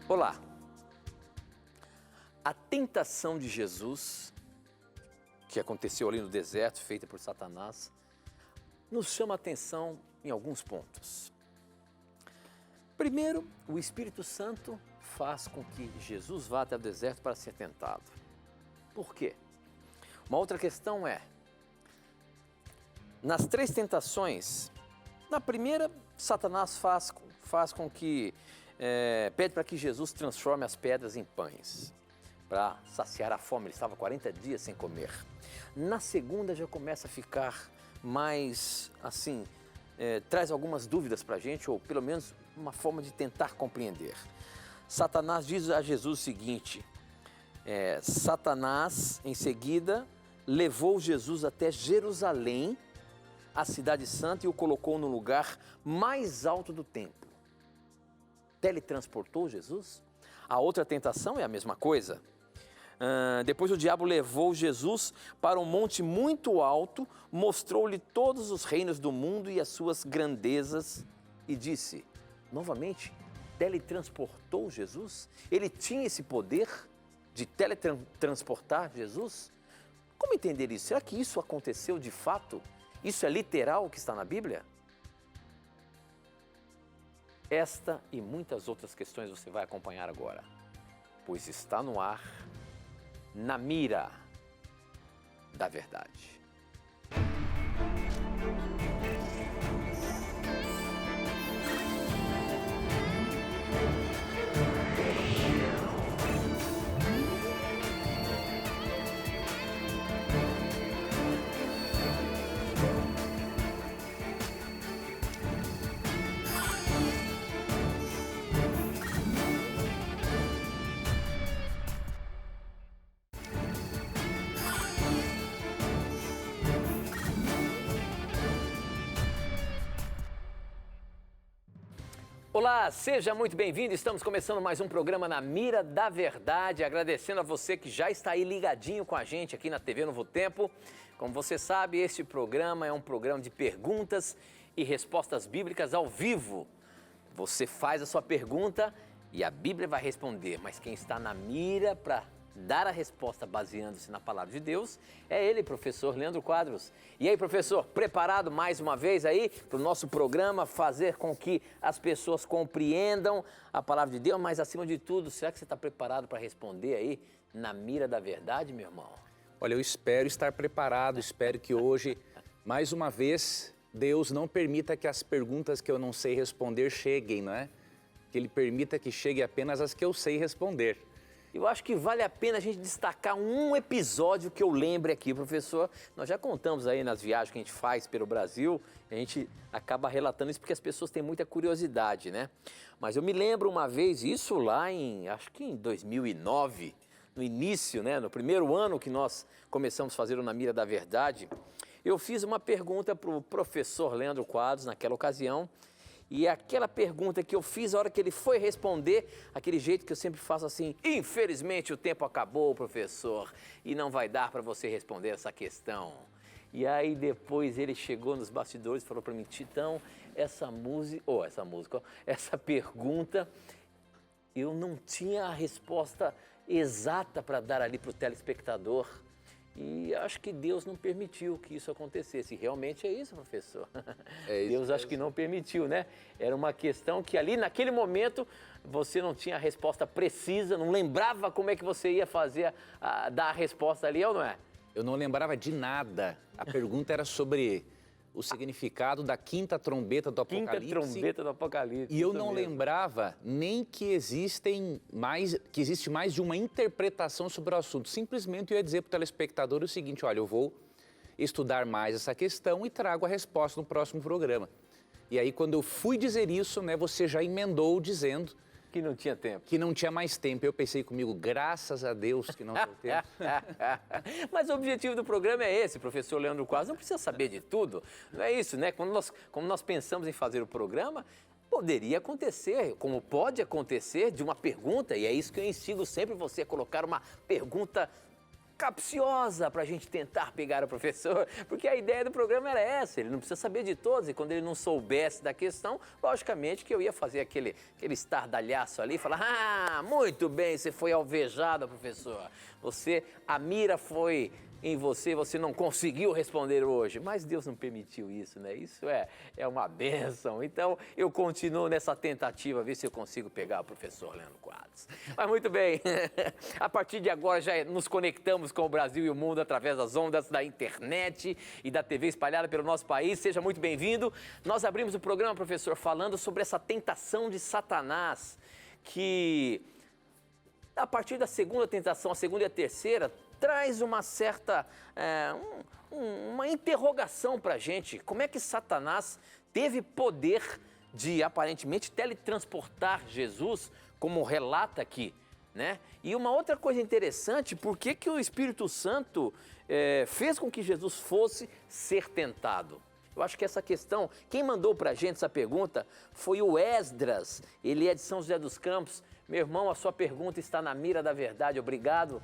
Olá! A tentação de Jesus, que aconteceu ali no deserto, feita por Satanás, nos chama a atenção em alguns pontos. Primeiro, o Espírito Santo faz com que Jesus vá até o deserto para ser tentado. Por quê? Uma outra questão é, nas três tentações, na primeira, Satanás faz com que, pede para que Jesus transforme as pedras em pães, para saciar a fome. Ele estava 40 dias sem comer. Na segunda já começa a ficar mais, assim, traz algumas dúvidas para a gente, ou pelo menos uma forma de tentar compreender. Satanás diz a Jesus o seguinte, Satanás, em seguida, levou Jesus até Jerusalém, a cidade santa, e o colocou no lugar mais alto do templo. Teletransportou Jesus? A outra tentação é a mesma coisa. Depois o diabo levou Jesus para um monte muito alto, mostrou-lhe todos os reinos do mundo e as suas grandezas e disse, novamente, teletransportou Jesus? Ele tinha esse poder de teletransportar Jesus? Como entender isso? Será que isso aconteceu de fato? Isso é literal o que está na Bíblia? Esta e muitas outras questões você vai acompanhar agora, pois está no ar, Na Mira da Verdade. Olá, seja muito bem-vindo. Estamos começando mais um programa Na Mira da Verdade, agradecendo a você que já está aí ligadinho com a gente aqui na TV Novo Tempo. Como você sabe, este programa é um programa de perguntas e respostas bíblicas ao vivo. Você faz a sua pergunta e a Bíblia vai responder, mas quem está na mira para dar a resposta baseando-se na palavra de Deus é ele, professor Leandro Quadros. E aí, professor, preparado mais uma vez aí para o nosso programa fazer com que as pessoas compreendam a palavra de Deus, mas acima de tudo, será que você está preparado para responder aí na mira da verdade, meu irmão? Olha, eu espero estar preparado, espero que hoje, mais uma vez, Deus não permita que as perguntas que eu não sei responder cheguem, não é? Que Ele permita que cheguem apenas as que eu sei responder. Eu acho que vale a pena a gente destacar um episódio que eu lembre aqui, professor. Nós já contamos aí nas viagens que a gente faz pelo Brasil, a gente acaba relatando isso porque as pessoas têm muita curiosidade, né? Mas eu me lembro uma vez, isso lá acho que em 2009, no início, né? No primeiro ano que nós começamos a fazer o Na Mira da Verdade, eu fiz uma pergunta para o professor Leandro Quadros naquela ocasião. E aquela pergunta que eu fiz, a hora que ele foi responder, aquele jeito que eu sempre faço assim, infelizmente o tempo acabou, professor, e não vai dar para você responder essa questão. E aí depois ele chegou nos bastidores e falou para mim, Titão, essa pergunta, eu não tinha a resposta exata para dar ali para o telespectador. E acho que Deus não permitiu que isso acontecesse. Realmente é isso, professor. É isso. Deus acho que não permitiu, né? Era uma questão que ali, naquele momento, você não tinha a resposta precisa, não lembrava como é que você ia fazer, dar a resposta ali, ou não é? Eu não lembrava de nada. A pergunta era sobre o significado da quinta trombeta do Apocalipse. Quinta trombeta do Apocalipse. E eu não lembrava nem que existe mais de uma interpretação sobre o assunto. Simplesmente eu ia dizer para o telespectador o seguinte, olha, eu vou estudar mais essa questão e trago a resposta no próximo programa. E aí, quando eu fui dizer isso, né, você já emendou dizendo... Que não tinha tempo. Que não tinha mais tempo. Eu pensei comigo, graças a Deus que não deu tempo. Mas o objetivo do programa é esse, professor Leandro Quadros. Não precisa saber de tudo. Não é isso, né? Como nós pensamos em fazer o programa, poderia acontecer, como pode acontecer, de uma pergunta, e é isso que eu instigo sempre você a colocar uma pergunta capciosa para a gente tentar pegar o professor, porque a ideia do programa era essa, ele não precisa saber de todos, e quando ele não soubesse da questão, logicamente que eu ia fazer aquele estardalhaço ali, falar, muito bem, você foi alvejado, professor, a mira foi em você, você não conseguiu responder hoje, mas Deus não permitiu isso, né? Isso é uma bênção. Então, eu continuo nessa tentativa, ver se eu consigo pegar o professor Leandro Quadros. Mas muito bem, a partir de agora já nos conectamos com o Brasil e o mundo através das ondas da internet e da TV espalhada pelo nosso país. Seja muito bem-vindo. Nós abrimos o programa, professor, falando sobre essa tentação de Satanás, que a partir da segunda tentação, a segunda e a terceira, traz uma certa, uma interrogação para a gente. Como é que Satanás teve poder de, aparentemente, teletransportar Jesus, como relata aqui, né? E uma outra coisa interessante, por que o Espírito Santo fez com que Jesus fosse ser tentado? Eu acho que essa questão, quem mandou para a gente essa pergunta foi o Esdras, ele é de São José dos Campos. Meu irmão, a sua pergunta está na mira da verdade, obrigado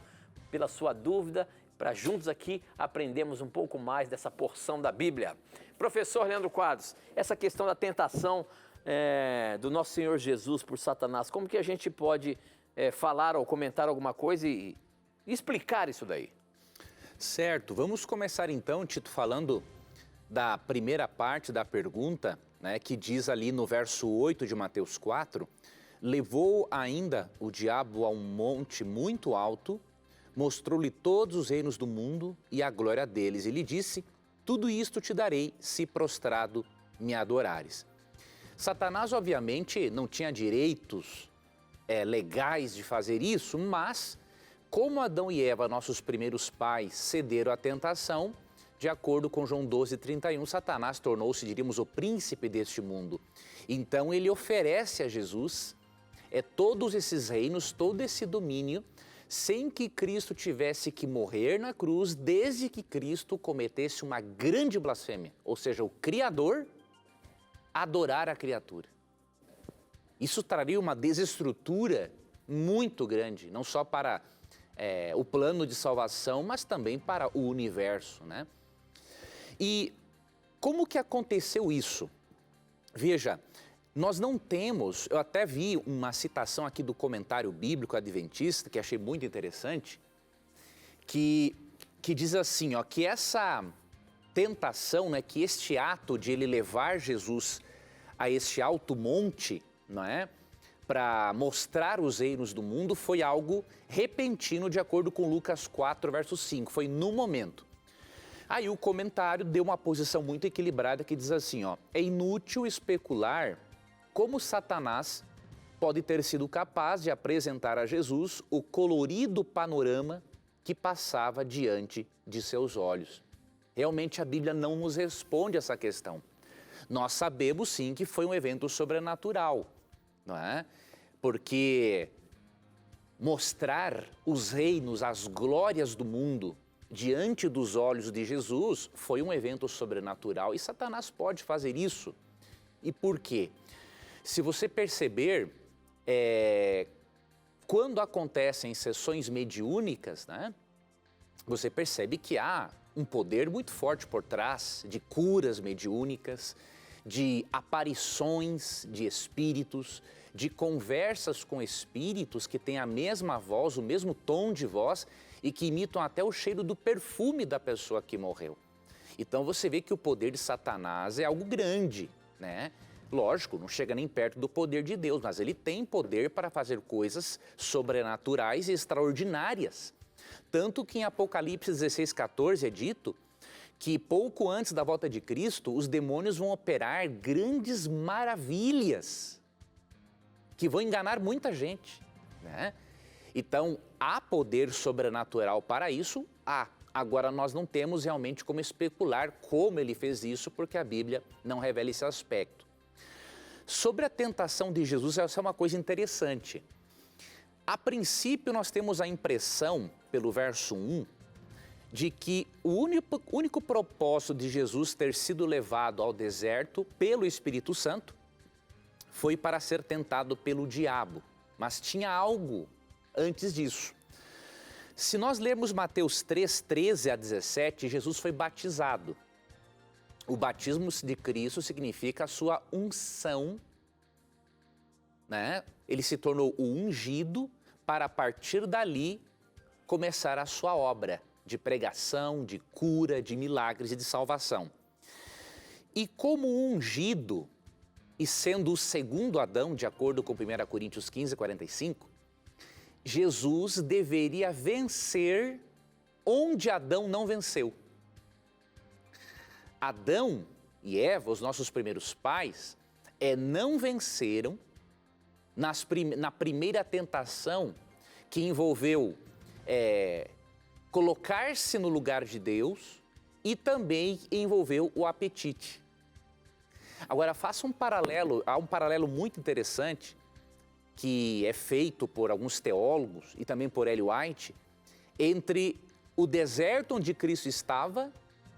pela sua dúvida, para juntos aqui aprendermos um pouco mais dessa porção da Bíblia. Professor Leandro Quadros, essa questão da tentação do nosso Senhor Jesus por Satanás, como que a gente pode falar ou comentar alguma coisa e explicar isso daí? Certo, vamos começar então, Tito, falando da primeira parte da pergunta, né, que diz ali no verso 8 de Mateus 4, levou ainda o diabo a um monte muito alto, mostrou-lhe todos os reinos do mundo e a glória deles. E lhe disse, tudo isto te darei, se prostrado me adorares. Satanás, obviamente, não tinha direitos legais de fazer isso, mas como Adão e Eva, nossos primeiros pais, cederam à tentação, de acordo com João 12:31, Satanás tornou-se, diríamos, o príncipe deste mundo. Então ele oferece a Jesus todos esses reinos, todo esse domínio, sem que Cristo tivesse que morrer na cruz, desde que Cristo cometesse uma grande blasfêmia, ou seja, o Criador adorar a criatura. Isso traria uma desestrutura muito grande, não só para o plano de salvação, mas também para o universo, né? E como que aconteceu isso? Veja, nós não temos, eu até vi uma citação aqui do comentário bíblico adventista, que achei muito interessante, que diz assim, ó, que essa tentação, né, que este ato de ele levar Jesus a este alto monte, não é, para mostrar os reinos do mundo, foi algo repentino, de acordo com Lucas 4, verso 5, foi no momento. Aí o comentário deu uma posição muito equilibrada que diz assim, ó, é inútil especular como Satanás pode ter sido capaz de apresentar a Jesus o colorido panorama que passava diante de seus olhos. Realmente a Bíblia não nos responde essa questão. Nós sabemos sim que foi um evento sobrenatural, não é? Porque mostrar os reinos, as glórias do mundo diante dos olhos de Jesus foi um evento sobrenatural e Satanás pode fazer isso. E por quê? Se você perceber, quando acontecem sessões mediúnicas, né, você percebe que há um poder muito forte por trás de curas mediúnicas, de aparições de espíritos, de conversas com espíritos que têm a mesma voz, o mesmo tom de voz e que imitam até o cheiro do perfume da pessoa que morreu. Então você vê que o poder de Satanás é algo grande, né? Lógico, não chega nem perto do poder de Deus, mas ele tem poder para fazer coisas sobrenaturais e extraordinárias. Tanto que em Apocalipse 16:14 é dito que pouco antes da volta de Cristo, os demônios vão operar grandes maravilhas que vão enganar muita gente, né? Então, há poder sobrenatural para isso? Há. Agora, nós não temos realmente como especular como ele fez isso, porque a Bíblia não revela esse aspecto. Sobre a tentação de Jesus, essa é uma coisa interessante. A princípio, nós temos a impressão, pelo verso 1, de que o único propósito de Jesus ter sido levado ao deserto pelo Espírito Santo foi para ser tentado pelo diabo, mas tinha algo antes disso. Se nós lermos Mateus 3, 13 a 17, Jesus foi batizado. O batismo de Cristo significa a sua unção, né? Ele se tornou o ungido para, a partir dali, começar a sua obra de pregação, de cura, de milagres e de salvação. E como ungido, e sendo o segundo Adão, de acordo com 1 Coríntios 15, 45, Jesus deveria vencer onde Adão não venceu. Adão e Eva, os nossos primeiros pais, não venceram na primeira tentação que envolveu colocar-se no lugar de Deus e também envolveu o apetite. Agora, faça um paralelo, há um paralelo muito interessante que é feito por alguns teólogos e também por Ellen White, entre o deserto onde Cristo estava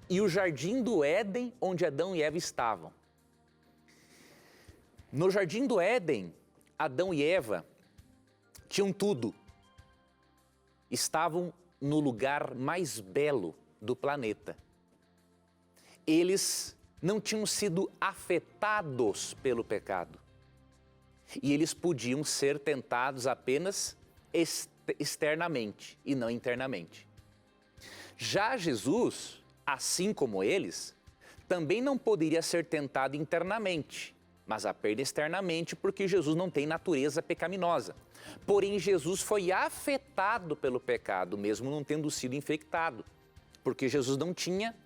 e o jardim do Éden onde Adão e Eva estavam. No jardim do Éden, Adão e Eva tinham tudo. Estavam no lugar mais belo do planeta. Eles não tinham sido afetados pelo pecado. E eles podiam ser tentados apenas externamente e não internamente. Já Jesus, assim como eles, também não poderia ser tentado internamente, mas apenas externamente, porque Jesus não tem natureza pecaminosa. Porém, Jesus foi afetado pelo pecado, mesmo não tendo sido infectado, porque Jesus não tinha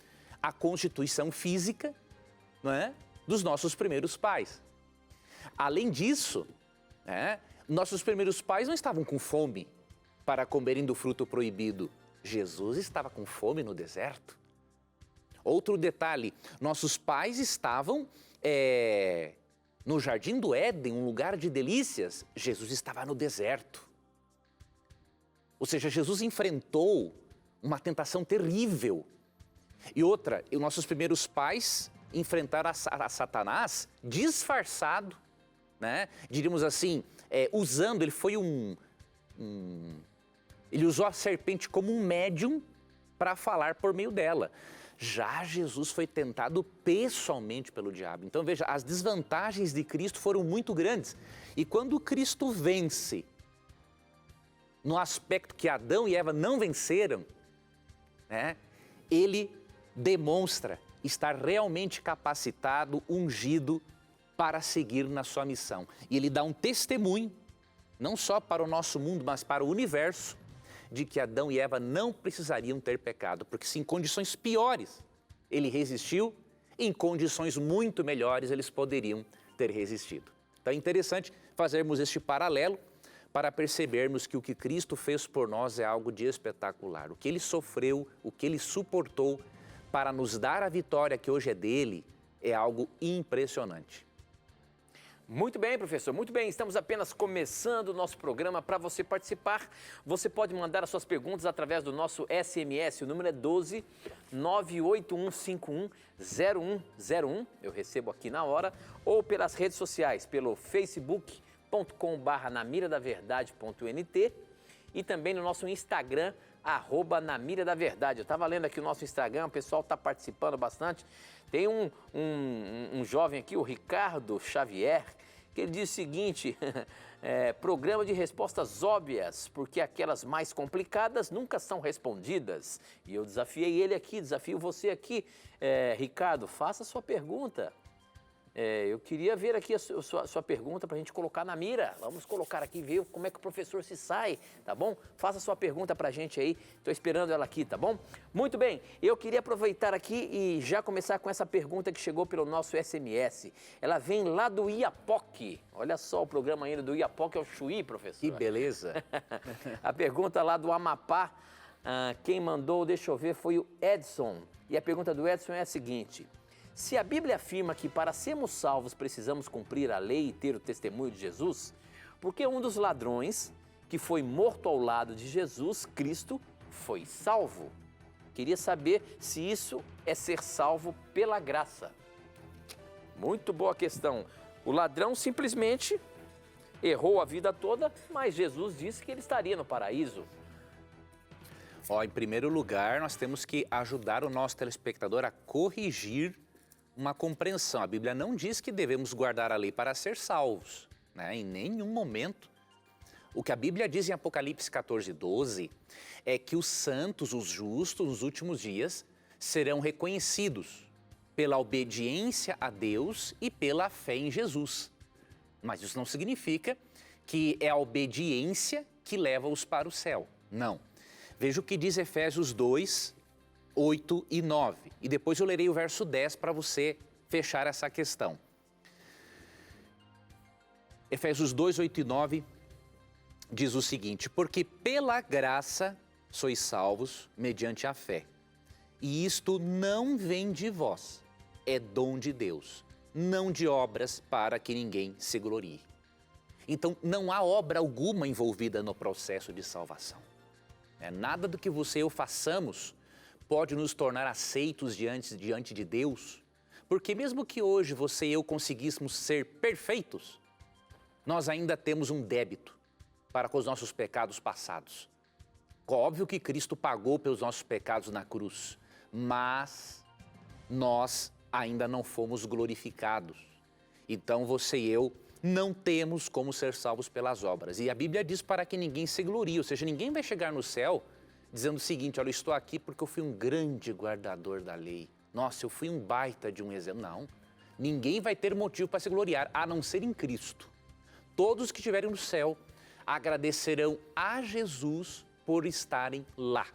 a constituição física, não é, dos nossos primeiros pais. Além disso, nossos primeiros pais não estavam com fome para comerem do fruto proibido. Jesus estava com fome no deserto. Outro detalhe, nossos pais estavam no jardim do Éden, um lugar de delícias. Jesus estava no deserto. Ou seja, Jesus enfrentou uma tentação terrível. E outra, nossos primeiros pais enfrentaram a Satanás disfarçado, né? Diríamos assim, usando, ele foi ele usou a serpente como um médium para falar por meio dela. Já Jesus foi tentado pessoalmente pelo diabo. Então veja, as desvantagens de Cristo foram muito grandes. E quando Cristo vence, no aspecto que Adão e Eva não venceram, né, ele demonstra estar realmente capacitado, ungido para seguir na sua missão. E ele dá um testemunho, não só para o nosso mundo, mas para o universo, de que Adão e Eva não precisariam ter pecado, porque se em condições piores ele resistiu, em condições muito melhores eles poderiam ter resistido. Então é interessante fazermos este paralelo para percebermos que o que Cristo fez por nós é algo de espetacular. O que ele sofreu, o que ele suportou para nos dar a vitória que hoje é dele, é algo impressionante. Muito bem, professor, muito bem. Estamos apenas começando o nosso programa. Para você participar, você pode mandar as suas perguntas através do nosso SMS. O número é 12 98151 0101. Eu recebo aqui na hora. Ou pelas redes sociais, pelo facebook.com/namiradaverdade.nt e também no nosso Instagram, @namiradaverdade. Eu estava lendo aqui o nosso Instagram, o pessoal está participando bastante. Tem um jovem aqui, o Ricardo Xavier, que ele diz o seguinte, programa de respostas óbvias, porque aquelas mais complicadas nunca são respondidas. E eu desafiei ele aqui, desafio você aqui. Ricardo, faça a sua pergunta. Eu queria ver aqui a sua pergunta para a gente colocar na mira. Vamos colocar aqui, ver como é que o professor se sai, tá bom? Faça a sua pergunta para a gente aí, estou esperando ela aqui, tá bom? Muito bem, eu queria aproveitar aqui e já começar com essa pergunta que chegou pelo nosso SMS. Ela vem lá do Iapoque. Olha só, o programa ainda do Iapoque é o Chuí, professor. Que beleza! A pergunta lá do Amapá, quem mandou, deixa eu ver, foi o Edson. E a pergunta do Edson é a seguinte: se a Bíblia afirma que para sermos salvos precisamos cumprir a lei e ter o testemunho de Jesus, por que um dos ladrões que foi morto ao lado de Jesus Cristo foi salvo? Queria saber se isso é ser salvo pela graça. Muito boa questão. O ladrão simplesmente errou a vida toda, mas Jesus disse que ele estaria no paraíso. Ó, em primeiro lugar, nós temos que ajudar o nosso telespectador a corrigir uma compreensão. A Bíblia não diz que devemos guardar a lei para ser salvos, né? Em nenhum momento. O que a Bíblia diz em Apocalipse 14:12 é que os santos, os justos, nos últimos dias, serão reconhecidos pela obediência a Deus e pela fé em Jesus. Mas isso não significa que é a obediência que leva-os para o céu. Não. Veja o que diz Efésios 2, 8 e 9. E depois eu lerei o verso 10 para você fechar essa questão. Efésios 2, 8 e 9 diz o seguinte: porque pela graça sois salvos mediante a fé. E isto não vem de vós, é dom de Deus, não de obras para que ninguém se glorie. Então não há obra alguma envolvida no processo de salvação. Nada do que você e eu façamos pode nos tornar aceitos diante de Deus, porque mesmo que hoje você e eu conseguíssemos ser perfeitos, nós ainda temos um débito para com os nossos pecados passados. Óbvio que Cristo pagou pelos nossos pecados na cruz, mas nós ainda não fomos glorificados. Então você e eu não temos como ser salvos pelas obras. E a Bíblia diz para que ninguém se glorie, ou seja, ninguém vai chegar no céu dizendo o seguinte: olha, eu estou aqui porque eu fui um grande guardador da lei. Nossa, eu fui um baita de um exemplo. Não, ninguém vai ter motivo para se gloriar, a não ser em Cristo. Todos que estiverem no céu agradecerão a Jesus por estarem lá.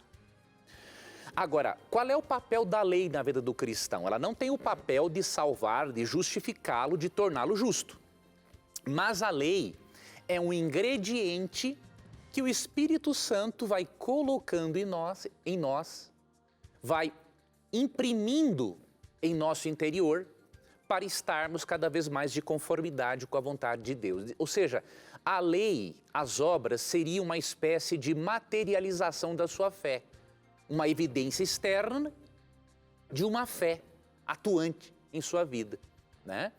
Agora, qual é o papel da lei na vida do cristão? Ela não tem o papel de salvar, de justificá-lo, de torná-lo justo. Mas a lei é um ingrediente que o Espírito Santo vai colocando em nós, vai imprimindo em nosso interior para estarmos cada vez mais de conformidade com a vontade de Deus. Ou seja, a lei, as obras, seriam uma espécie de materialização da sua fé, uma evidência externa de uma fé atuante em sua vida, né?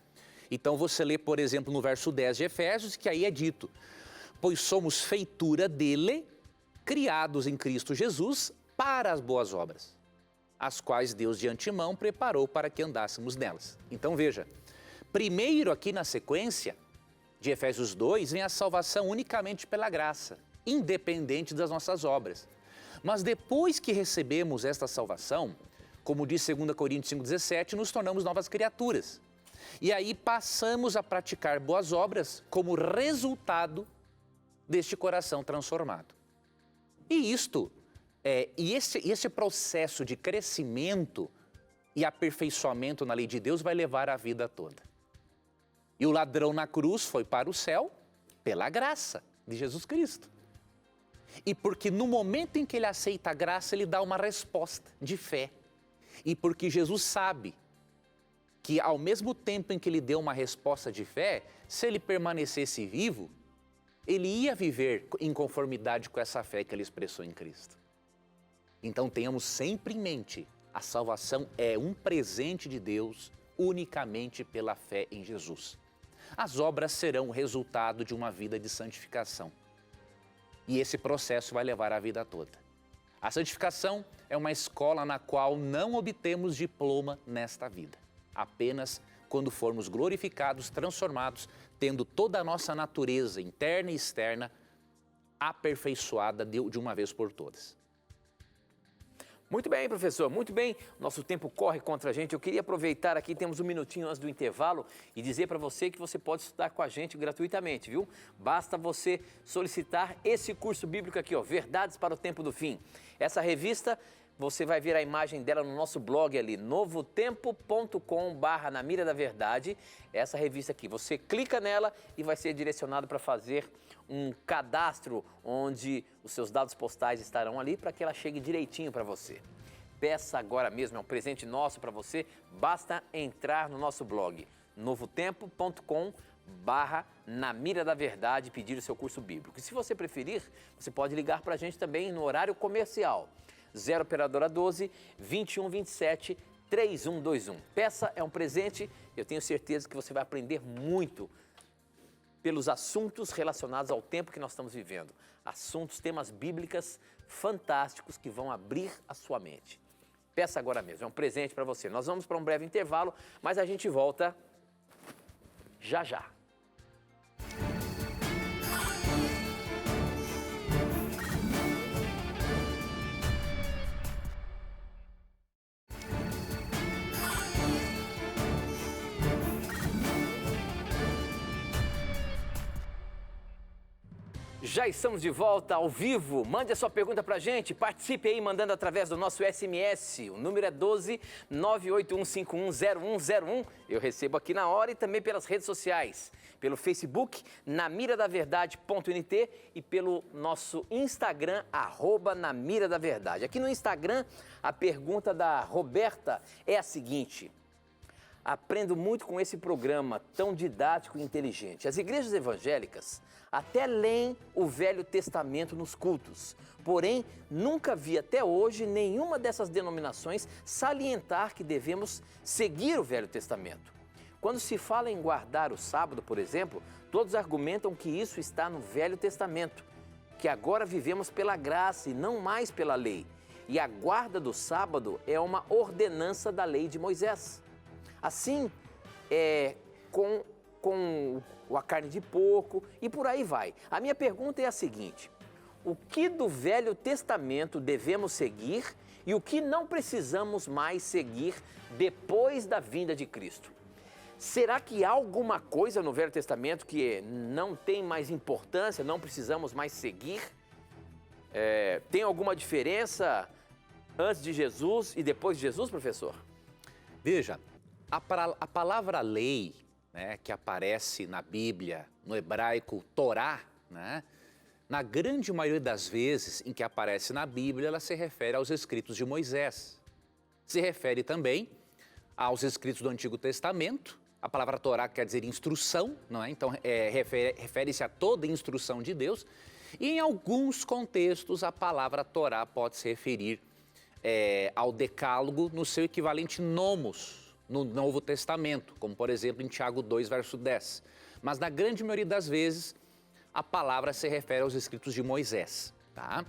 Então você lê, por exemplo, no verso 10 de Efésios, que aí é dito: pois somos feitura dele, criados em Cristo Jesus para as boas obras, as quais Deus de antemão preparou para que andássemos nelas. Então veja, primeiro aqui na sequência de Efésios 2 vem a salvação unicamente pela graça, independente das nossas obras. Mas depois que recebemos esta salvação, como diz 2 Coríntios 5,17, nos tornamos novas criaturas. E aí passamos a praticar boas obras como resultado deste coração transformado. E esse processo de crescimento e aperfeiçoamento na lei de Deus vai levar a vida toda. E o ladrão na cruz foi para o céu pela graça de Jesus Cristo. E porque no momento em que ele aceita a graça, ele dá uma resposta de fé. E porque Jesus sabe que ao mesmo tempo em que ele deu uma resposta de fé, se ele permanecesse vivo, ele ia viver em conformidade com essa fé que ele expressou em Cristo. Então tenhamos sempre em mente, a salvação é um presente de Deus unicamente pela fé em Jesus. As obras serão o resultado de uma vida de santificação. E esse processo vai levar a vida toda. A santificação é uma escola na qual não obtemos diploma nesta vida. Apenas quando formos glorificados, transformados, tendo toda a nossa natureza interna e externa aperfeiçoada de uma vez por todas. Muito bem, professor, muito bem. Nosso tempo corre contra a gente. Eu queria aproveitar aqui, temos um minutinho antes do intervalo, e dizer para você que você pode estudar com a gente gratuitamente, viu? Basta você solicitar esse curso bíblico aqui, ó, Verdades para o Tempo do Fim. Essa revista, você vai ver a imagem dela no nosso blog ali, novotempo.com/na mira da verdade. Essa revista aqui, você clica nela e vai ser direcionado para fazer um cadastro onde os seus dados postais estarão ali para que ela chegue direitinho para você. Peça agora mesmo, é um presente nosso para você, basta entrar no nosso blog, novotempo.com/na mira da verdade e pedir o seu curso bíblico. E se você preferir, você pode ligar para a gente também no horário comercial, 0 operadora 12 21 27 3121. Peça, é um presente, eu tenho certeza que você vai aprender muito pelos assuntos relacionados ao tempo que nós estamos vivendo. Assuntos, temas bíblicos fantásticos que vão abrir a sua mente. Peça agora mesmo, é um presente para você. Nós vamos para um breve intervalo, mas a gente volta já já. Já estamos de volta ao vivo. Mande a sua pergunta pra gente. Participe aí mandando através do nosso SMS. O número é 12 981510101. Eu recebo aqui na hora e também pelas redes sociais. Pelo Facebook, namiradaverdade.nt e pelo nosso Instagram, @namiradaverdade. Aqui no Instagram, a pergunta da Roberta é a seguinte: aprendo muito com esse programa tão didático e inteligente. As igrejas evangélicas até leem o Velho Testamento nos cultos. Porém, nunca vi até hoje nenhuma dessas denominações salientar que devemos seguir o Velho Testamento. Quando se fala em guardar o sábado, por exemplo, todos argumentam que isso está no Velho Testamento, que agora vivemos pela graça e não mais pela lei. E a guarda do sábado é uma ordenança da lei de Moisés. Assim, com a carne de porco e por aí vai. A minha pergunta é a seguinte: o que do Velho Testamento devemos seguir e o que não precisamos mais seguir depois da vinda de Cristo? Será que há alguma coisa no Velho Testamento que não tem mais importância, não precisamos mais seguir? Tem alguma diferença antes de Jesus e depois de Jesus, professor? Veja, a palavra lei, né, que aparece na Bíblia, no hebraico Torá, né, na grande maioria das vezes em que aparece na Bíblia, ela se refere aos escritos de Moisés. Se refere também aos escritos do Antigo Testamento. A palavra Torá quer dizer instrução, não é? Então refere-se a toda a instrução de Deus. E em alguns contextos a palavra Torá pode se referir ao Decálogo no seu equivalente nomos, no Novo Testamento, como por exemplo em Tiago 2, verso 10. Mas na grande maioria das vezes, a palavra se refere aos escritos de Moisés, tá?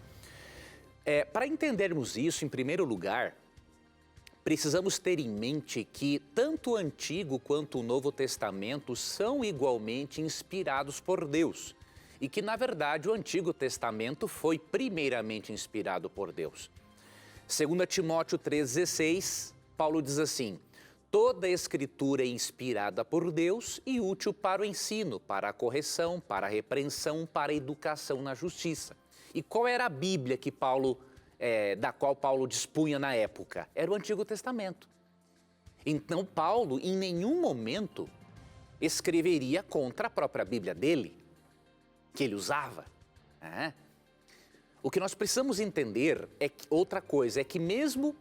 Para entendermos isso, em primeiro lugar, precisamos ter em mente que tanto o Antigo quanto o Novo Testamento são igualmente inspirados por Deus. E que, na verdade, o Antigo Testamento foi primeiramente inspirado por Deus. 2 Timóteo 3,16, Paulo diz assim: toda a Escritura é inspirada por Deus e útil para o ensino, para a correção, para a repreensão, para a educação na justiça. E qual era a Bíblia que da qual Paulo dispunha na época? Era o Antigo Testamento. Então Paulo, em nenhum momento, escreveria contra a própria Bíblia dele, que ele usava. O que nós precisamos entender outra coisa, é que mesmo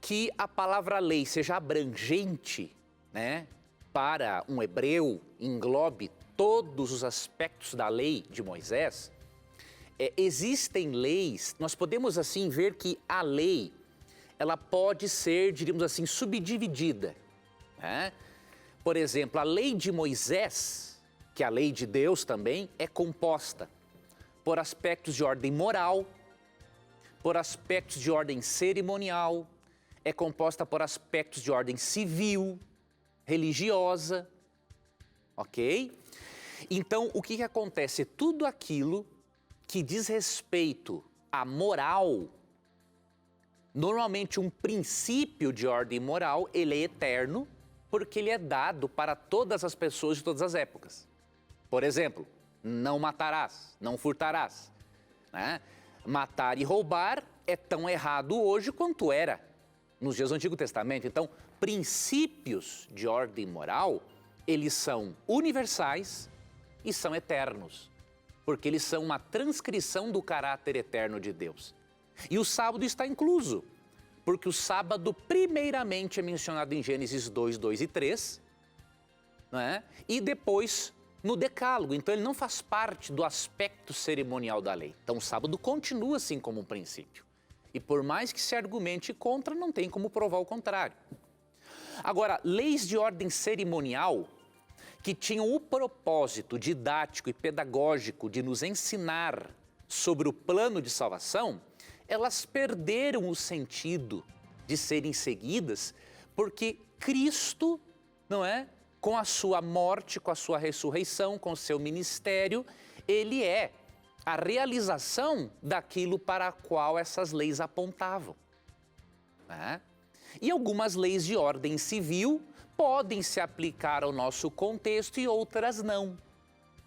que a palavra lei seja abrangente, né, para um hebreu, englobe todos os aspectos da lei de Moisés, existem leis, nós podemos assim ver que a lei, ela pode ser, diríamos assim, subdividida, né? Por exemplo, a lei de Moisés, que é a lei de Deus também, é composta por aspectos de ordem moral, por aspectos de ordem cerimonial, é composta por aspectos de ordem civil, religiosa, ok? Então, o que acontece? Tudo aquilo que diz respeito à moral, normalmente um princípio de ordem moral, ele é eterno, porque ele é dado para todas as pessoas de todas as épocas. Por exemplo, não matarás, não furtarás, né? Matar e roubar é tão errado hoje quanto era nos dias do Antigo Testamento. Então, princípios de ordem moral, eles são universais e são eternos, porque eles são uma transcrição do caráter eterno de Deus. E o sábado está incluso, porque o sábado primeiramente é mencionado em Gênesis 2, 2 e 3, né? E depois no Decálogo. Então ele não faz parte do aspecto cerimonial da lei. Então o sábado continua assim como um princípio. E por mais que se argumente contra, não tem como provar o contrário. Agora, leis de ordem cerimonial, que tinham o propósito didático e pedagógico de nos ensinar sobre o plano de salvação, elas perderam o sentido de serem seguidas, porque Cristo, não é? Com a sua morte, com a sua ressurreição, com o seu ministério, ele é a realização daquilo para a qual essas leis apontavam. Né? E algumas leis de ordem civil podem se aplicar ao nosso contexto e outras não,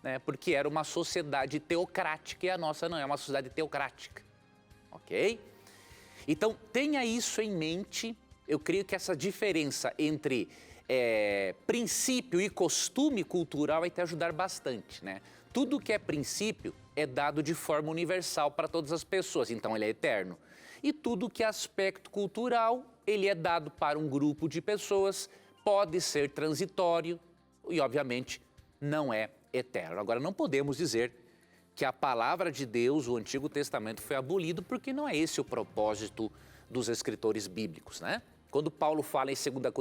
né? Porque era uma sociedade teocrática e a nossa não é uma sociedade teocrática, ok? Então tenha isso em mente. Eu creio que essa diferença entre princípio e costume cultural vai te ajudar bastante, né? Tudo que é princípio é dado de forma universal para todas as pessoas, então ele é eterno. E tudo que é aspecto cultural, ele é dado para um grupo de pessoas, pode ser transitório e, obviamente, não é eterno. Agora, não podemos dizer que a palavra de Deus, o Antigo Testamento, foi abolido, porque não é esse o propósito dos escritores bíblicos, né? Quando Paulo fala em 2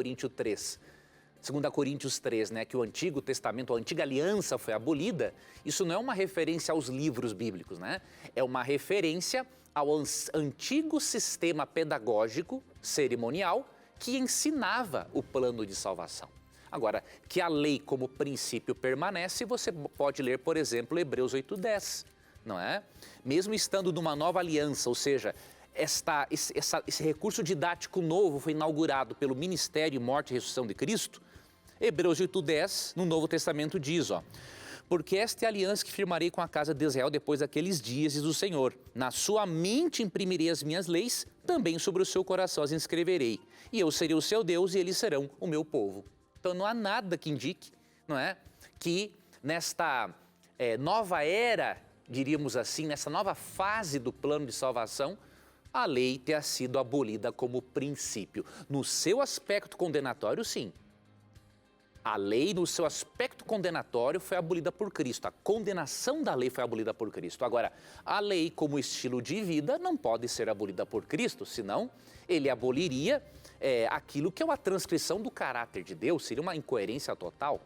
Coríntios 3, né, que o Antigo Testamento, a Antiga Aliança foi abolida, isso não é uma referência aos livros bíblicos, né? É uma referência ao antigo sistema pedagógico, cerimonial, que ensinava o plano de salvação. Agora, que a lei como princípio permanece, você pode ler, por exemplo, Hebreus 8:10, não é? Mesmo estando numa nova aliança, ou seja, esse recurso didático novo foi inaugurado pelo ministério, morte e ressurreição de Cristo. Hebreus 8:10, no Novo Testamento diz, ó: porque esta é a aliança que firmarei com a casa de Israel depois daqueles dias, diz o Senhor. Na sua mente imprimirei as minhas leis, também sobre o seu coração as inscreverei. E eu serei o seu Deus e eles serão o meu povo. Então não há nada que indique, não é, que nesta nova era, diríamos assim, nessa nova fase do plano de salvação, a lei tenha sido abolida como princípio. No seu aspecto condenatório, sim. A lei, no seu aspecto condenatório, foi abolida por Cristo. A condenação da lei foi abolida por Cristo. Agora, a lei como estilo de vida não pode ser abolida por Cristo, senão ele aboliria aquilo que é uma transcrição do caráter de Deus, seria uma incoerência total.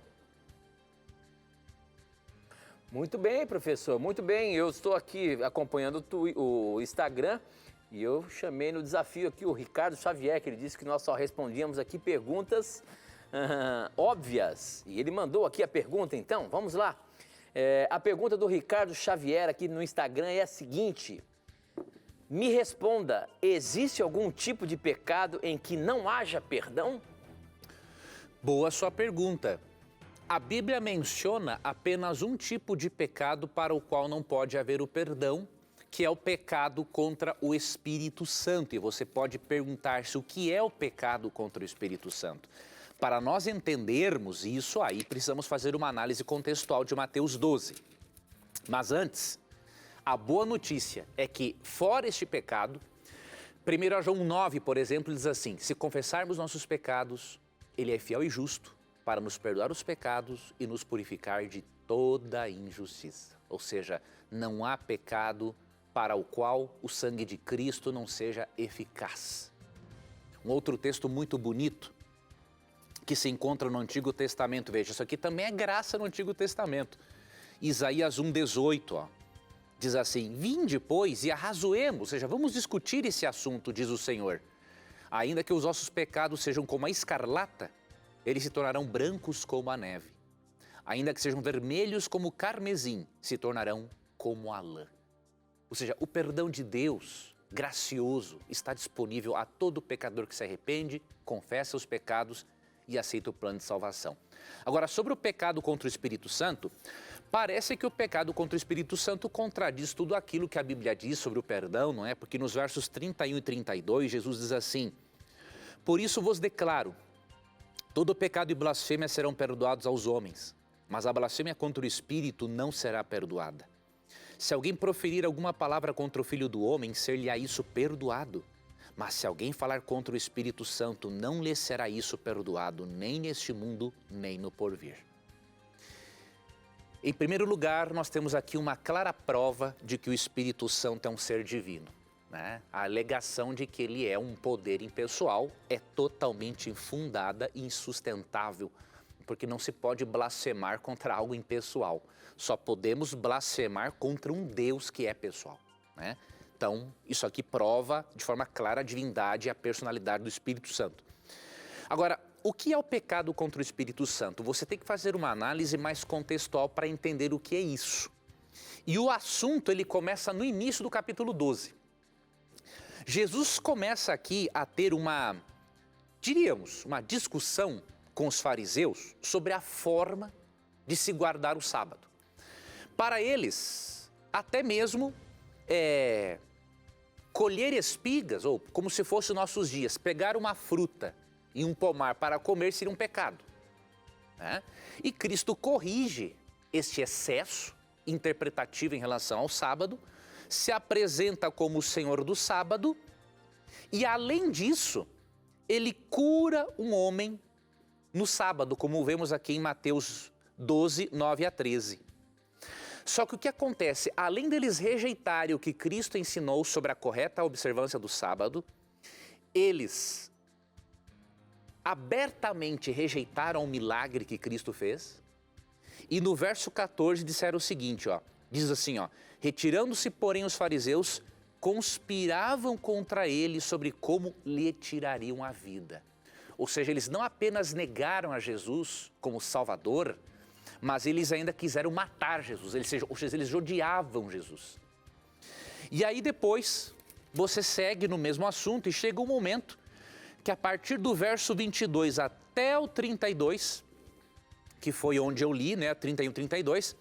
Muito bem, professor, muito bem. Eu estou aqui acompanhando o Instagram e eu chamei no desafio aqui o Ricardo Xavier, que ele disse que nós só respondíamos aqui perguntas óbvias. E ele mandou aqui a pergunta, então, vamos lá. A pergunta do Ricardo Xavier aqui no Instagram é a seguinte: me responda, existe algum tipo de pecado em que não haja perdão? Boa sua pergunta. A Bíblia menciona apenas um tipo de pecado para o qual não pode haver o perdão, que é o pecado contra o Espírito Santo. E você pode perguntar-se o que é o pecado contra o Espírito Santo. Para nós entendermos isso, aí precisamos fazer uma análise contextual de Mateus 12. Mas antes, a boa notícia é que, fora este pecado, 1 João 9, por exemplo, diz assim: se confessarmos nossos pecados, ele é fiel e justo para nos perdoar os pecados e nos purificar de toda injustiça. Ou seja, não há pecado para o qual o sangue de Cristo não seja eficaz. Um outro texto muito bonito que se encontra no Antigo Testamento, veja, isso aqui também é graça no Antigo Testamento. Isaías 1:18, ó, diz assim: vinde, pois, e arrazoemos, ou seja, vamos discutir esse assunto, diz o Senhor. Ainda que os vossos pecados sejam como a escarlata, eles se tornarão brancos como a neve. Ainda que sejam vermelhos como o carmesim, se tornarão como a lã. Ou seja, o perdão de Deus, gracioso, está disponível a todo pecador que se arrepende, confessa os pecados e aceita o plano de salvação. Agora, sobre o pecado contra o Espírito Santo, parece que o pecado contra o Espírito Santo contradiz tudo aquilo que a Bíblia diz sobre o perdão, não é? Porque nos versos 31 e 32, Jesus diz assim: por isso vos declaro, todo pecado e blasfêmia serão perdoados aos homens, mas a blasfêmia contra o Espírito não será perdoada. Se alguém proferir alguma palavra contra o Filho do Homem, ser-lhe-á isso perdoado. Mas se alguém falar contra o Espírito Santo, não lhe será isso perdoado, nem neste mundo, nem no porvir. Em primeiro lugar, nós temos aqui uma clara prova de que o Espírito Santo é um ser divino, né? A alegação de que ele é um poder impessoal é totalmente infundada e insustentável porque não se pode blasfemar contra algo impessoal. Só podemos blasfemar contra um Deus que é pessoal, né? Então, isso aqui prova de forma clara a divindade e a personalidade do Espírito Santo. Agora, o que é o pecado contra o Espírito Santo? Você tem que fazer uma análise mais contextual para entender o que é isso. E o assunto, ele começa no início do capítulo 12. Jesus começa aqui a ter uma discussão com os fariseus sobre a forma de se guardar o sábado. Para eles, até mesmo colher espigas, ou como se fosse nossos dias, pegar uma fruta em um pomar para comer seria um pecado, né? E Cristo corrige este excesso interpretativo em relação ao sábado, se apresenta como o Senhor do sábado e, além disso, ele cura um homem no sábado, como vemos aqui em Mateus 12, 9 a 13. Só que o que acontece? Além deles rejeitarem o que Cristo ensinou sobre a correta observância do sábado, eles abertamente rejeitaram o milagre que Cristo fez. E no verso 14 disseram o seguinte, diz assim, retirando-se, porém, os fariseus, conspiravam contra ele sobre como lhe tirariam a vida. Ou seja, eles não apenas negaram a Jesus como Salvador, mas eles ainda quiseram matar Jesus, ou seja, eles odiavam Jesus. E aí depois, você segue no mesmo assunto e chega um momento que a partir do verso 22 até o 32, que foi onde eu li, 31 e 32,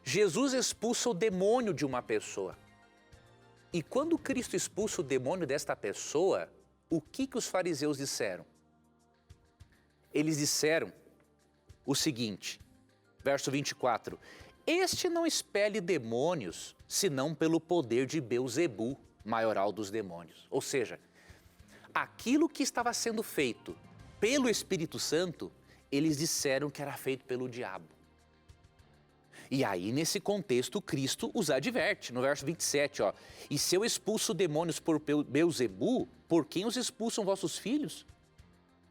Jesus expulsa o demônio de uma pessoa. E quando Cristo expulsa o demônio desta pessoa, o que os fariseus disseram? Eles disseram o seguinte, verso 24, este não expele demônios, senão pelo poder de Belzebu, maioral dos demônios. Ou seja, aquilo que estava sendo feito pelo Espírito Santo, eles disseram que era feito pelo diabo. E aí, nesse contexto, Cristo os adverte, no verso 27, e se eu expulso demônios por Belzebu, por quem os expulsam vossos filhos?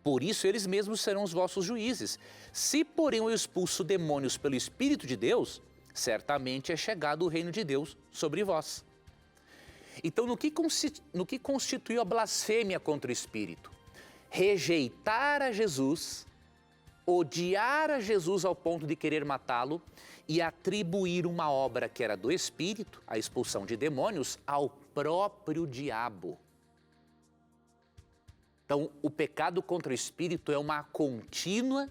Por isso eles mesmos serão os vossos juízes. Se, porém, eu expulso demônios pelo Espírito de Deus, certamente é chegado o reino de Deus sobre vós. Então, no que constituiu a blasfêmia contra o Espírito? Rejeitar a Jesus, odiar a Jesus ao ponto de querer matá-lo e atribuir uma obra que era do Espírito, a expulsão de demônios, ao próprio diabo. Então, o pecado contra o Espírito é uma contínua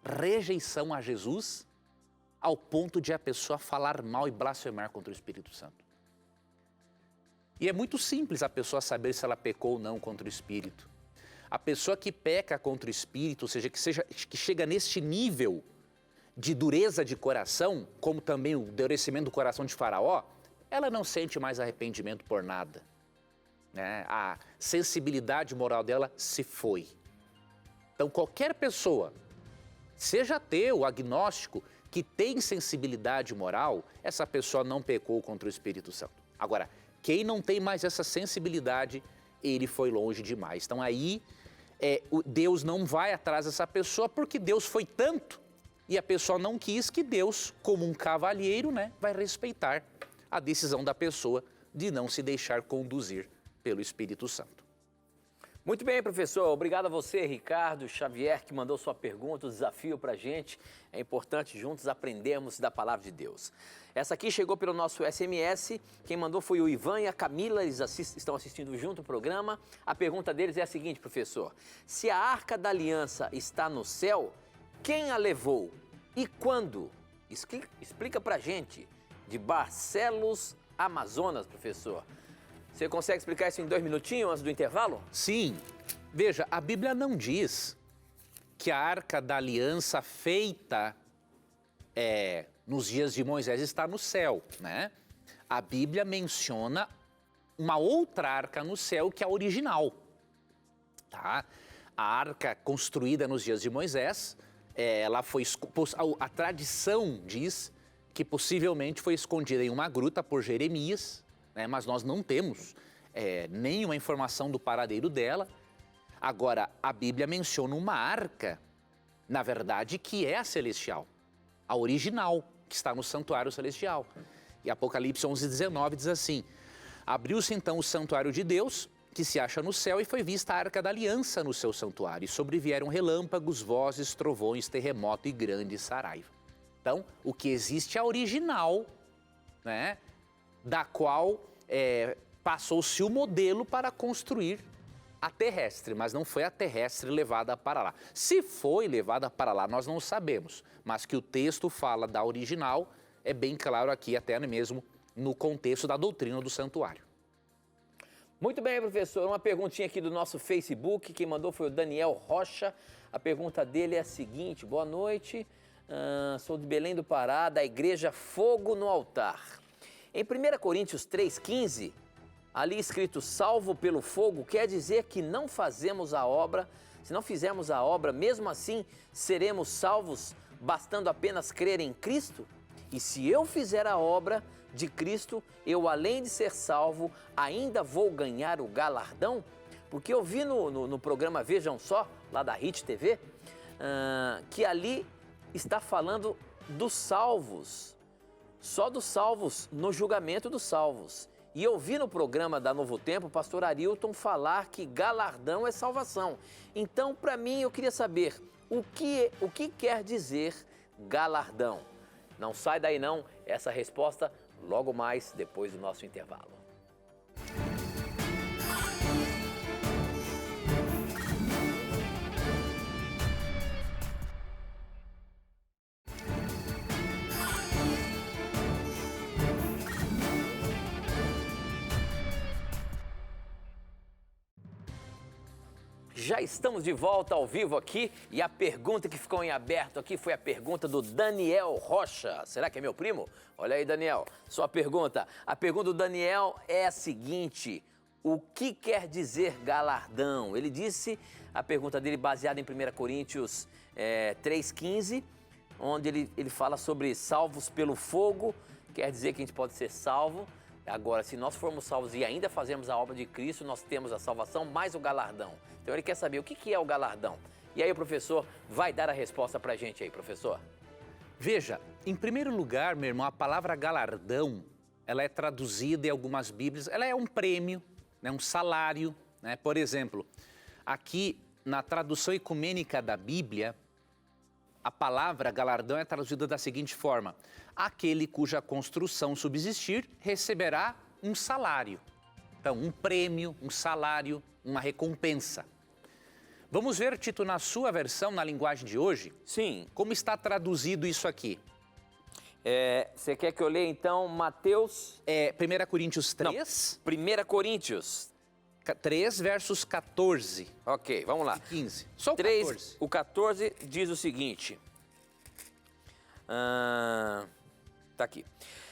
rejeição a Jesus, ao ponto de a pessoa falar mal e blasfemar contra o Espírito Santo. E é muito simples a pessoa saber se ela pecou ou não contra o Espírito. A pessoa que peca contra o Espírito, ou seja, que chega neste nível de dureza de coração, como também o endurecimento do coração de Faraó, ela não sente mais arrependimento por nada, né? A sensibilidade moral dela se foi. Então, qualquer pessoa, seja ateu, agnóstico, que tem sensibilidade moral, essa pessoa não pecou contra o Espírito Santo. Agora, quem não tem mais essa sensibilidade, ele foi longe demais. Então aí, Deus não vai atrás dessa pessoa porque Deus foi tanto e a pessoa não quis que Deus, como um cavalheiro, vai respeitar a decisão da pessoa de não se deixar conduzir pelo Espírito Santo. Muito bem, professor. Obrigado a você, Ricardo Xavier, que mandou sua pergunta, o desafio para a gente. É importante juntos aprendermos da palavra de Deus. Essa aqui chegou pelo nosso SMS. Quem mandou foi o Ivan e a Camila. Eles estão assistindo junto o programa. A pergunta deles é a seguinte, professor. Se a Arca da Aliança está no céu, quem a levou e quando? Explica para a gente. De Barcelos, Amazonas, professor. Você consegue explicar isso em 2 minutinhos antes do intervalo? Sim. Veja, a Bíblia não diz que a Arca da Aliança feita nos dias de Moisés está no céu, né? A Bíblia menciona uma outra arca no céu que é a original, tá? A arca construída nos dias de Moisés, a tradição diz que possivelmente foi escondida em uma gruta por Jeremias, mas nós não temos nenhuma informação do paradeiro dela. Agora, a Bíblia menciona uma arca Na verdade, que é a celestial, a original, que está no santuário celestial. E Apocalipse 11:19 diz assim: abriu-se então o santuário de Deus, que se acha no céu, e foi vista a arca da aliança no seu santuário. E sobrevieram relâmpagos, vozes, trovões, terremoto e grande saraiva. Então, o que existe é a original, né, da qual passou-se o modelo para construir a terrestre, mas não foi a terrestre levada para lá. Se foi levada para lá, nós não sabemos, mas que o texto fala da original é bem claro aqui, até mesmo no contexto da doutrina do santuário. Muito bem, professor. Uma perguntinha aqui do nosso Facebook. Quem mandou foi o Daniel Rocha. A pergunta dele é a seguinte: boa noite, sou de Belém do Pará, da Igreja Fogo no Altar. Em 1 Coríntios 3,15, ali escrito salvo pelo fogo, quer dizer que não fazemos a obra, se não fizermos a obra, mesmo assim seremos salvos, bastando apenas crer em Cristo? E se eu fizer a obra de Cristo, eu, além de ser salvo, ainda vou ganhar o galardão? Porque eu vi no programa Vejam Só, lá da Hit TV, que ali está falando dos salvos, só dos salvos, no julgamento dos salvos. E eu vi no programa da Novo Tempo o pastor Arilton falar que galardão é salvação. Então, para mim, eu queria saber o que quer dizer galardão. Não sai daí não, essa resposta logo mais depois do nosso intervalo. Já estamos de volta ao vivo aqui e a pergunta que ficou em aberto aqui foi a pergunta do Daniel Rocha. Será que é meu primo? Olha aí, Daniel, sua pergunta. A pergunta do Daniel é a seguinte: o que quer dizer galardão? Ele disse, a pergunta dele baseada em 1 Coríntios 3,15, onde ele fala sobre salvos pelo fogo, quer dizer que a gente pode ser salvo. Agora, se nós formos salvos e ainda fazemos a obra de Cristo, nós temos a salvação mais o galardão. Então ele quer saber o que é o galardão. E aí o professor vai dar a resposta para a gente aí, professor. Veja, em primeiro lugar, meu irmão, a palavra galardão, ela é traduzida em algumas bíblias, ela é um prêmio, né, um salário, né? Por exemplo, aqui na tradução ecumênica da Bíblia, a palavra galardão é traduzida da seguinte forma: aquele cuja construção subsistir receberá um salário. Então, um prêmio, um salário, uma recompensa. Vamos ver, Tito, na sua versão, na linguagem de hoje? Sim. Como está traduzido isso aqui? Você quer que eu leia então Mateus... 1 Coríntios 3? Não, 1 Coríntios 3 versos 14. Ok, vamos lá. 15. Só o 3, 14. O 14 diz o seguinte. Tá aqui.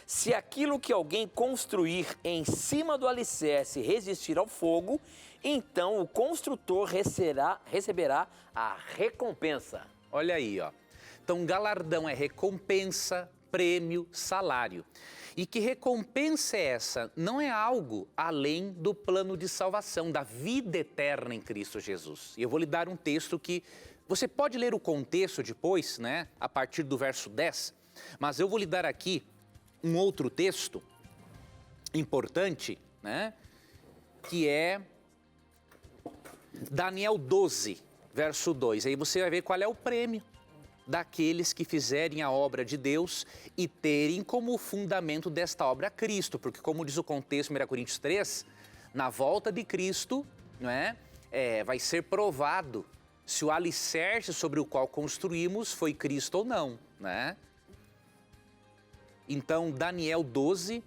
Se aquilo que alguém construir em cima do alicerce resistir ao fogo, então o construtor receberá a recompensa. Olha aí, ó. Então, galardão é recompensa, prêmio, salário. E que recompensa é essa? Não é algo além do plano de salvação, da vida eterna em Cristo Jesus. E eu vou lhe dar um texto que você pode ler o contexto depois, né, a partir do verso 10, mas eu vou lhe dar aqui um outro texto importante, né, que é Daniel 12, verso 2. Aí você vai ver qual é o prêmio daqueles que fizerem a obra de Deus e terem como fundamento desta obra Cristo, porque como diz o contexto 1 Coríntios 3, na volta de Cristo, não é, vai ser provado se o alicerce sobre o qual construímos foi Cristo ou não, né? Então, Daniel 12,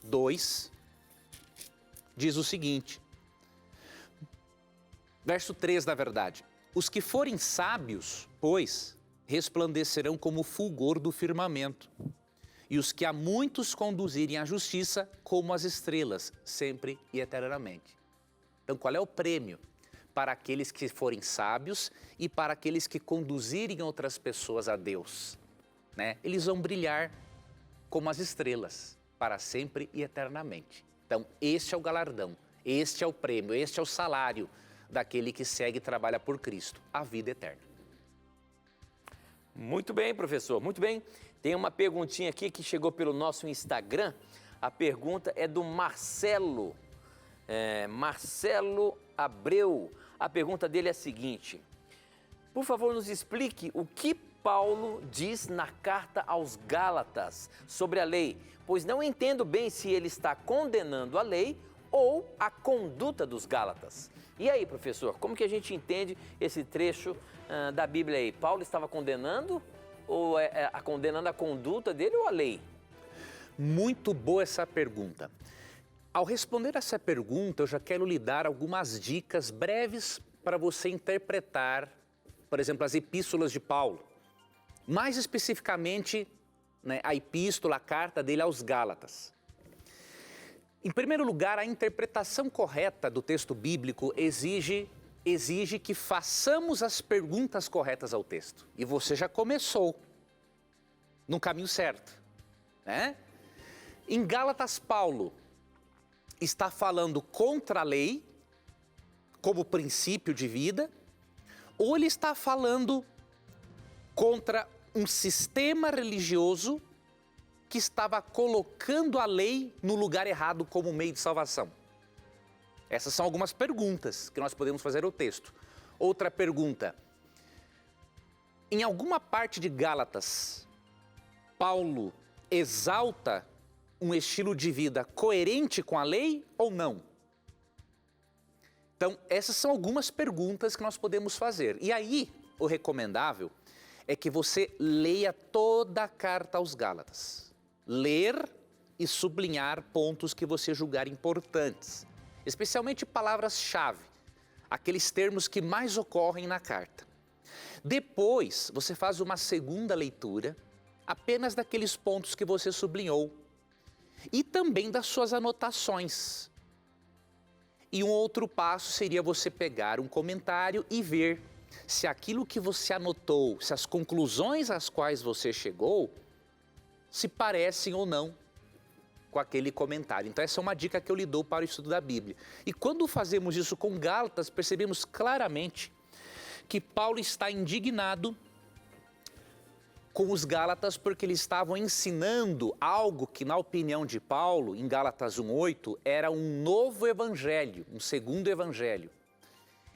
2, diz o seguinte, verso 3 da verdade: os que forem sábios, pois, resplandecerão como o fulgor do firmamento, e os que a muitos conduzirem à justiça como as estrelas, sempre e eternamente. Então, qual é o prêmio para aqueles que forem sábios e para aqueles que conduzirem outras pessoas a Deus, né? Eles vão brilhar como as estrelas, para sempre e eternamente. Então, este é o galardão, este é o prêmio, este é o salário daquele que segue e trabalha por Cristo, a vida eterna. Muito bem, professor, muito bem. Tem uma perguntinha aqui que chegou pelo nosso Instagram. A pergunta é do Marcelo. Marcelo Abreu. A pergunta dele é a seguinte: por favor, nos explique o que Paulo diz na carta aos Gálatas sobre a lei, pois não entendo bem se ele está condenando a lei ou a conduta dos Gálatas. E aí, professor, como que a gente entende esse trecho da Bíblia aí? Paulo estava condenando ou condenando a conduta dele ou a lei? Muito boa essa pergunta. Ao responder essa pergunta, eu já quero lhe dar algumas dicas breves para você interpretar, por exemplo, as epístolas de Paulo. Mais especificamente, né, a epístola, a carta dele aos Gálatas. Em primeiro lugar, a interpretação correta do texto bíblico exige que façamos as perguntas corretas ao texto. E você já começou no caminho certo, né? Em Gálatas, Paulo está falando contra a lei como princípio de vida, ou ele está falando contra um sistema religioso que estava colocando a lei no lugar errado como meio de salvação? Essas são algumas perguntas que nós podemos fazer ao texto. Outra pergunta: em alguma parte de Gálatas, Paulo exalta um estilo de vida coerente com a lei ou não? Então, essas são algumas perguntas que nós podemos fazer. E aí, o recomendável é que você leia toda a carta aos Gálatas. Ler e sublinhar pontos que você julgar importantes, especialmente palavras-chave, aqueles termos que mais ocorrem na carta. Depois, você faz uma segunda leitura apenas daqueles pontos que você sublinhou e também das suas anotações. E um outro passo seria você pegar um comentário e ver se aquilo que você anotou, se as conclusões às quais você chegou, se parecem ou não com aquele comentário. Então essa é uma dica que eu lhe dou para o estudo da Bíblia. E quando fazemos isso com Gálatas, percebemos claramente que Paulo está indignado com os Gálatas porque eles estavam ensinando algo que, na opinião de Paulo, em Gálatas 1:8, era um novo evangelho, um segundo evangelho.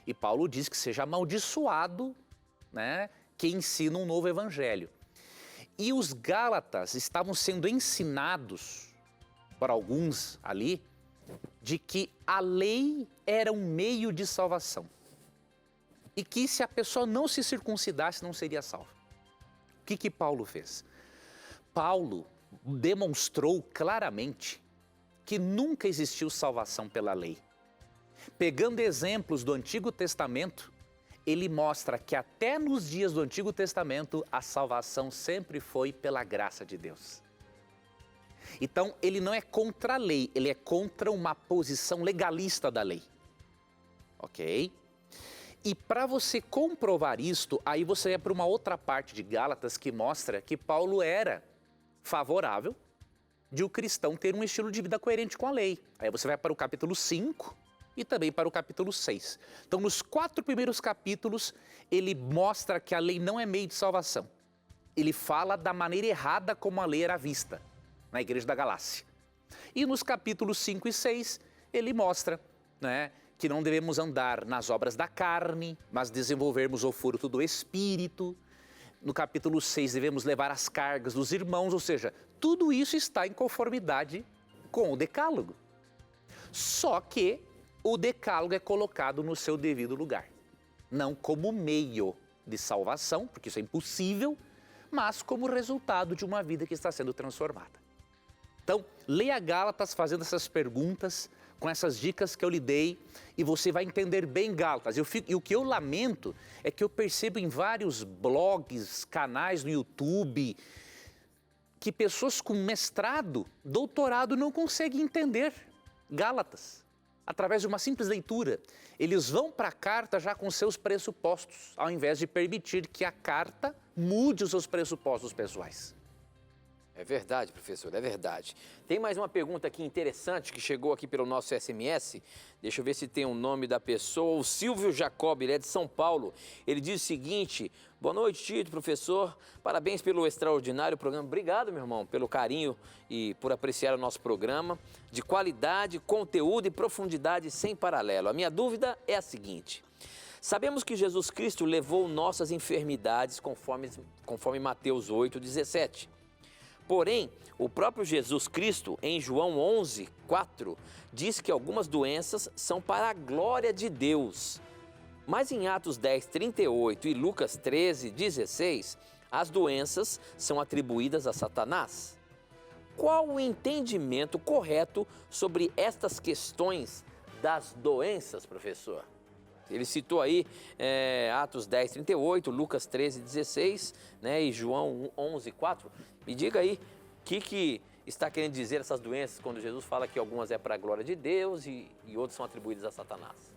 E Paulo diz que seja amaldiçoado, né, quem ensina um novo evangelho. E os Gálatas estavam sendo ensinados, por alguns ali, de que a lei era um meio de salvação. E que se a pessoa não se circuncidasse, não seria salva. O que Paulo fez? Paulo demonstrou claramente que nunca existiu salvação pela lei. Pegando exemplos do Antigo Testamento, ele mostra que até nos dias do Antigo Testamento, a salvação sempre foi pela graça de Deus. Então, ele não é contra a lei, ele é contra uma posição legalista da lei. Ok? E para você comprovar isto, aí você vai para uma outra parte de Gálatas que mostra que Paulo era favorável de o cristão ter um estilo de vida coerente com a lei. Aí você vai para o capítulo 5 e também para o capítulo 6. Então, nos 4 primeiros capítulos, ele mostra que a lei não é meio de salvação. Ele fala da maneira errada como a lei era vista na igreja da Galácia. E nos capítulos 5 e 6, ele mostra, né, que não devemos andar nas obras da carne, mas desenvolvermos o fruto do Espírito. No capítulo 6, devemos levar as cargas dos irmãos, ou seja, tudo isso está em conformidade com o decálogo. Só que o decálogo é colocado no seu devido lugar. Não como meio de salvação, porque isso é impossível, mas como resultado de uma vida que está sendo transformada. Então, leia Gálatas fazendo essas perguntas, com essas dicas que eu lhe dei, e você vai entender bem Gálatas. E o que eu lamento é que eu percebo em vários blogs, canais no YouTube, que pessoas com mestrado, doutorado, não conseguem entender Gálatas. Através de uma simples leitura, eles vão para a carta já com seus pressupostos, ao invés de permitir que a carta mude os seus pressupostos pessoais. É verdade, professor, é verdade. Tem mais uma pergunta aqui interessante que chegou aqui pelo nosso SMS. Deixa eu ver se tem o nome da pessoa. O Silvio Jacob, ele é de São Paulo. Ele diz o seguinte: boa noite, Tito, professor. Parabéns pelo extraordinário programa. Obrigado, meu irmão, pelo carinho e por apreciar o nosso programa. De qualidade, conteúdo e profundidade sem paralelo. A minha dúvida é a seguinte: sabemos que Jesus Cristo levou nossas enfermidades, conforme Mateus 8,17. Porém, o próprio Jesus Cristo, em João 11:4, diz que algumas doenças são para a glória de Deus. Mas em Atos 10:38 e Lucas 13:16, as doenças são atribuídas a Satanás. Qual o entendimento correto sobre estas questões das doenças, professor? Ele citou aí Atos 10:38, Lucas 13:16, né, e João 11:4. Me diga aí, o que está querendo dizer essas doenças quando Jesus fala que algumas é para a glória de Deus e outras são atribuídas a Satanás?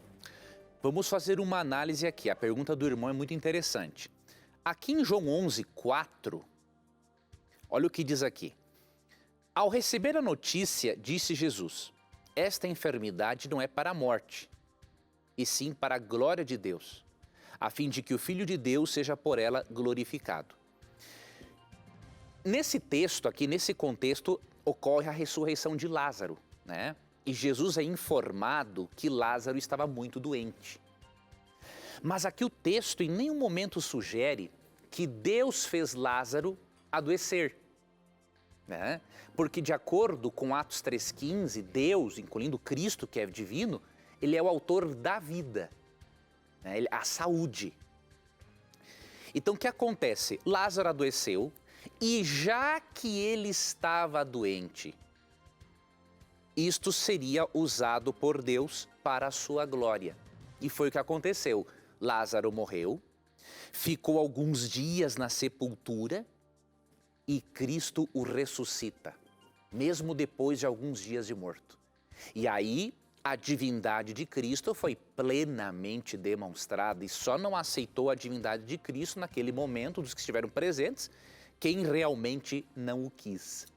Vamos fazer uma análise aqui. A pergunta do irmão é muito interessante. Aqui em João 11:4, olha o que diz aqui. Ao receber a notícia, disse Jesus: esta enfermidade não é para a morte, e sim para a glória de Deus, a fim de que o Filho de Deus seja por ela glorificado. Nesse texto aqui, nesse contexto, ocorre a ressurreição de Lázaro, né? E Jesus é informado que Lázaro estava muito doente. Mas aqui o texto em nenhum momento sugere que Deus fez Lázaro adoecer, né? Porque de acordo com Atos 3,15, Deus, incluindo Cristo, que é divino, ele é o autor da vida, né? A saúde. Então o que acontece? Lázaro adoeceu e já que ele estava doente, isto seria usado por Deus para a sua glória. E foi o que aconteceu. Lázaro morreu, ficou alguns dias na sepultura e Cristo o ressuscita, mesmo depois de alguns dias de morto. E aí a divindade de Cristo foi plenamente demonstrada e só não aceitou a divindade de Cristo naquele momento, dos que estiveram presentes, quem realmente não o quis.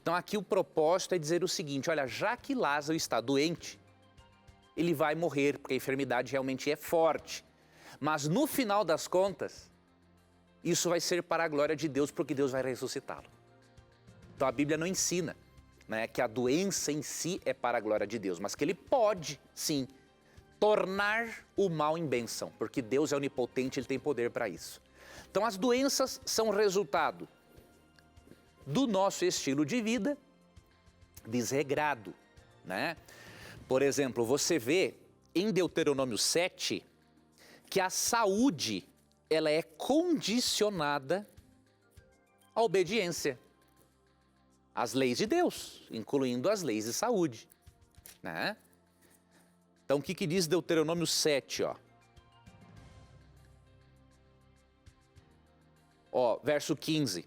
Então aqui o propósito é dizer o seguinte: olha, já que Lázaro está doente, ele vai morrer, porque a enfermidade realmente é forte. Mas no final das contas, isso vai ser para a glória de Deus, porque Deus vai ressuscitá-lo. Então a Bíblia não ensina, né, que a doença em si é para a glória de Deus, mas que ele pode, sim, tornar o mal em bênção, porque Deus é onipotente, ele tem poder para isso. Então as doenças são resultado do nosso estilo de vida desregrado, né? Por exemplo, você vê em Deuteronômio 7 que a saúde, ela é condicionada à obediência às leis de Deus, incluindo as leis de saúde, né? Então o que diz Deuteronômio 7, verso 15.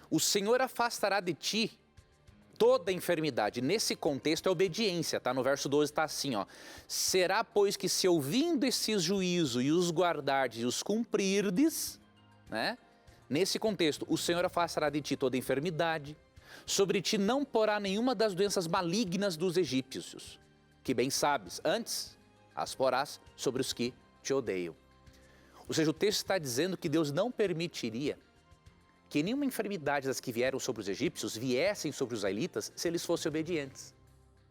O Senhor afastará de ti toda enfermidade. Nesse contexto é obediência, tá? No verso 12 está assim, será, pois, que se ouvindo esses juízos e os guardardes e os cumprirdes, né? Nesse contexto, o Senhor afastará de ti toda enfermidade, sobre ti não porá nenhuma das doenças malignas dos egípcios, que bem sabes, antes as porás sobre os que te odeiam. Ou seja, o texto está dizendo que Deus não permitiria que nenhuma enfermidade das que vieram sobre os egípcios viessem sobre os israelitas se eles fossem obedientes.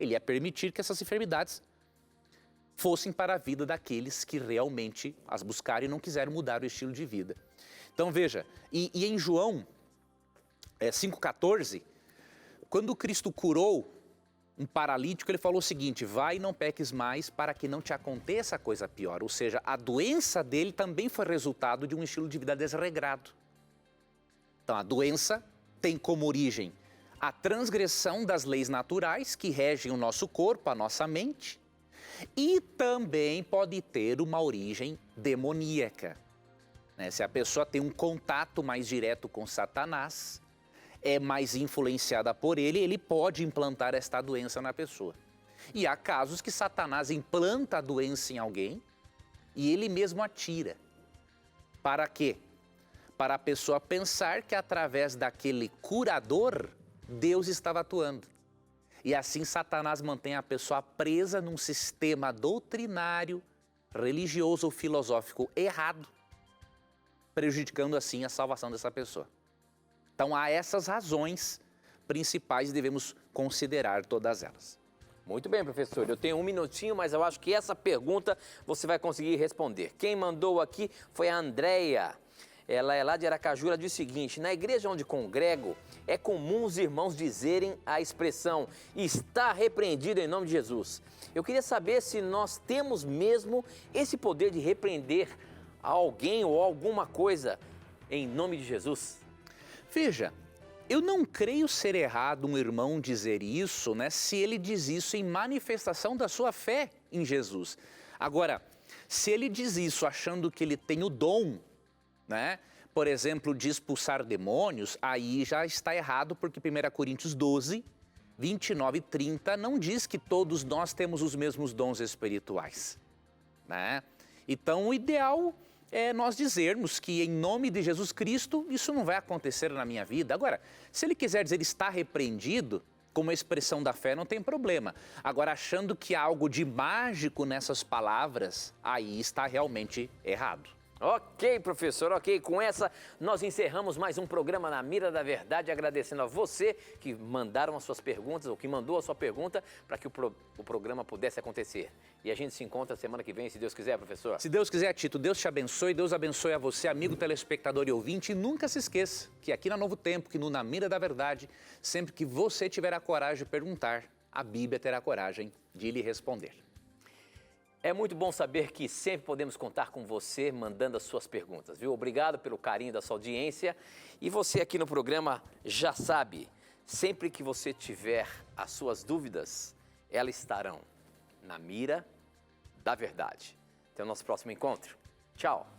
Ele ia permitir que essas enfermidades fossem para a vida daqueles que realmente as buscaram e não quiseram mudar o estilo de vida. Então veja, e em João 5,14, quando Cristo curou um paralítico, ele falou o seguinte: vai e não peques mais para que não te aconteça coisa pior. Ou seja, a doença dele também foi resultado de um estilo de vida desregrado. Então a doença tem como origem a transgressão das leis naturais que regem o nosso corpo, a nossa mente, e também pode ter uma origem demoníaca, né? Se a pessoa tem um contato mais direto com Satanás, é mais influenciada por ele, ele pode implantar esta doença na pessoa. E há casos que Satanás implanta a doença em alguém e ele mesmo atira. Para quê? para a pessoa pensar que através daquele curador, Deus estava atuando. E assim Satanás mantém a pessoa presa num sistema doutrinário, religioso ou filosófico errado, prejudicando assim a salvação dessa pessoa. Então há essas razões principais e devemos considerar todas elas. Muito bem, professor. Eu tenho um minutinho, mas eu acho que essa pergunta você vai conseguir responder. Quem mandou aqui foi a Andréia. Ela é lá de Aracaju, ela diz o seguinte: na igreja onde congrego, é comum os irmãos dizerem a expressão "está repreendido em nome de Jesus". Eu queria saber se nós temos mesmo esse poder de repreender alguém ou alguma coisa em nome de Jesus. Veja, eu não creio ser errado um irmão dizer isso, né, se ele diz isso em manifestação da sua fé em Jesus. Agora, se ele diz isso achando que ele tem o dom, né, por exemplo, de expulsar demônios, aí já está errado, porque 1 Coríntios 12, 29 e 30 não diz que todos nós temos os mesmos dons espirituais, né? Então, o ideal é nós dizermos que em nome de Jesus Cristo isso não vai acontecer na minha vida. Agora, se ele quiser dizer está repreendido, como expressão da fé, não tem problema. Agora, achando que há algo de mágico nessas palavras, aí está realmente errado. Ok, professor, ok. Com essa, nós encerramos mais um programa Na Mira da Verdade, agradecendo a você que mandaram as suas perguntas, ou que mandou a sua pergunta, para que o programa pudesse acontecer. E a gente se encontra semana que vem, se Deus quiser, professor. Se Deus quiser, Tito, Deus te abençoe, Deus abençoe a você, amigo telespectador e ouvinte. E nunca se esqueça que aqui na Novo Tempo, que no Na Mira da Verdade, sempre que você tiver a coragem de perguntar, a Bíblia terá a coragem de lhe responder. É muito bom saber que sempre podemos contar com você mandando as suas perguntas, viu? Obrigado pelo carinho da sua audiência. E você aqui no programa já sabe, sempre que você tiver as suas dúvidas, elas estarão na mira da verdade. Até o nosso próximo encontro. Tchau!